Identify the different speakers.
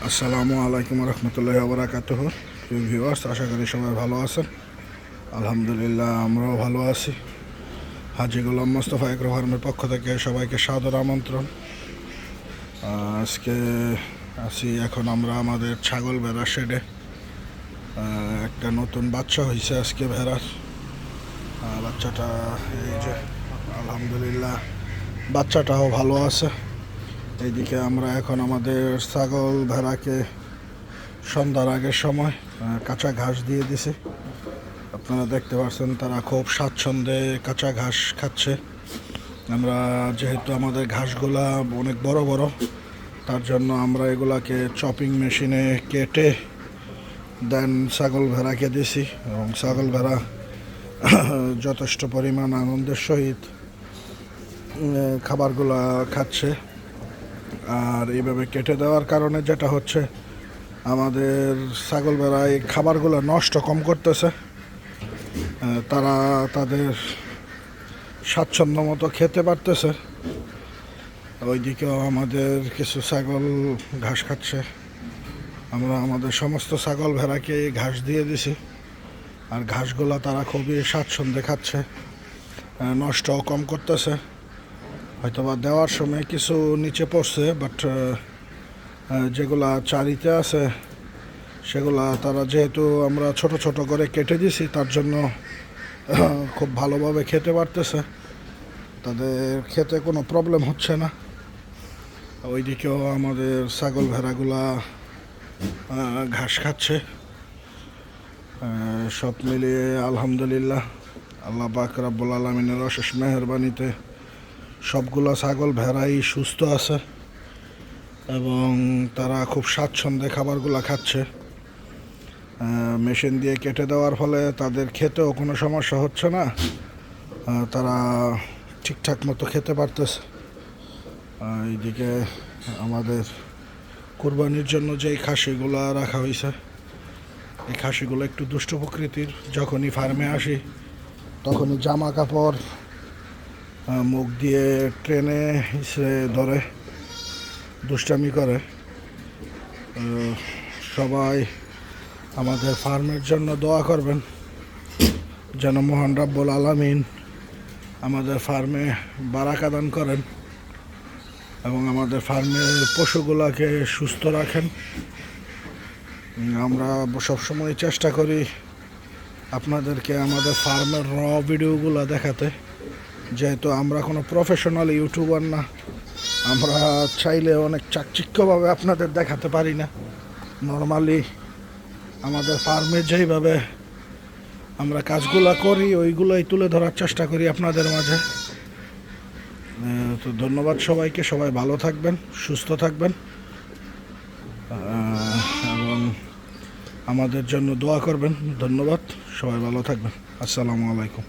Speaker 1: আসসালামু আলাইকুম রহমতুল্লাহি ওয়া বারাকাতুহু। প্রিয় ভিউয়ার্স, আশা করি সবাই ভালো আছেন। আলহামদুলিল্লাহ, আমরাও ভালো আছি। হাজি গোলাম মোস্তফা এগ্রো ফার্মের পক্ষ থেকে সবাইকে সাদর আমন্ত্রণ। আজকে আছি এখন আমরা আমাদের ছাগল ভেড়ার শেডে। একটা নতুন বাচ্চা হয়েছে আজকে ভেড়ার। বাচ্চাটা এই যে, আলহামদুলিল্লাহ বাচ্চাটাও ভালো আছে। এইদিকে আমরা এখন আমাদের ছাগল ভেড়াকে সন্ধ্যার আগের সময় কাঁচা ঘাস দিয়ে দিছি। আপনারা দেখতে পাচ্ছেন তারা খুব স্বাচ্ছন্দ্যে কাঁচা ঘাস খাচ্ছে। আমরা যেহেতু আমাদের ঘাসগুলা অনেক বড় বড়, তার জন্য আমরা এগুলাকে চপিং মেশিনে কেটে দেন ছাগল ভেড়াকে দিছি, এবং ছাগল ভেড়া যথেষ্ট পরিমাণ আনন্দের সহিত খাবারগুলা খাচ্ছে। আর এইভাবে কেটে দেওয়ার কারণে যেটা হচ্ছে, আমাদের ছাগল ভেড়া এই খাবারগুলো নষ্ট কম করতেছে। তারা তাদের স্বাচ্ছন্দ্য মতো খেতে পারতেছে। ওইদিকেও আমাদের কিছু ছাগল ঘাস খাচ্ছে। আমরা আমাদের সমস্ত ছাগল ভেড়াকে ঘাস দিয়ে দিছি, আর ঘাসগুলো তারা খুবই স্বাচ্ছন্দ্যে খাচ্ছে, নষ্টও কম করতেছে। হয়তোবা দেওয়ার সময় কিছু নিচে পড়ছে, বাট যেগুলা চারিতে আছে সেগুলা তারা, যেহেতু আমরা ছোট ছোট করে কেটে দিছি, তার জন্য খুব ভালোভাবে খেতে পারতেছে। তাদের খেতে কোনো প্রবলেম হচ্ছে না। ওইদিকেও আমাদের ছাগল ভেড়াগুলা ঘাস খাচ্ছে। সব মিলিয়ে আলহামদুলিল্লাহ, আল্লাহ পাক রব্বুল আলামিনের অশেষ মেহেরবানিতে সবগুলো ছাগল ভেড়াই সুস্থ আছে এবং তারা খুব স্বাচ্ছন্দ্যে খাবারগুলো খাচ্ছে। মেশিন দিয়ে কেটে দেওয়ার ফলে তাদের খেতেও কোনো সমস্যা হচ্ছে না, তারা ঠিকঠাক মতো খেতে পারতেছে। এইদিকে আমাদের কুরবানির জন্য যেই খাসিগুলো রাখা হয়েছে, এই খাসিগুলো একটু দুষ্ট প্রকৃতির। যখনই ফার্মে আসি তখনই জামা কাপড় মুখ দিয়ে ট্রেনে হিসেবে ধরে দুষ্টামি করে। সবাই আমাদের ফার্মের জন্য দোয়া করবেন, যেন মহান রব্বুল আলামিন আমাদের ফার্মে বারাকা দান করেন এবং আমাদের ফার্মের পশুগুলাকে সুস্থ রাখেন। আমরা সবসময় চেষ্টা করি আপনাদেরকে আমাদের ফার্মের র ভিডিওগুলো দেখাতে, যেহেতু আমরা কোনো প্রফেশনাল ইউটিউবার না। আমরা চাইলে অনেক চাকচিক্যভাবে আপনাদের দেখাতে পারি না। নর্মালি আমাদের ফার্মে যেইভাবে আমরা কাজগুলো করি ওইগুলোই তুলে ধরার চেষ্টা করি আপনাদের মাঝে। তো ধন্যবাদ সবাইকে। সবাই ভালো থাকবেন, সুস্থ থাকবেন এবং আমাদের জন্য দোয়া করবেন। ধন্যবাদ, সবাই ভালো থাকবেন। আসসালামু আলাইকুম।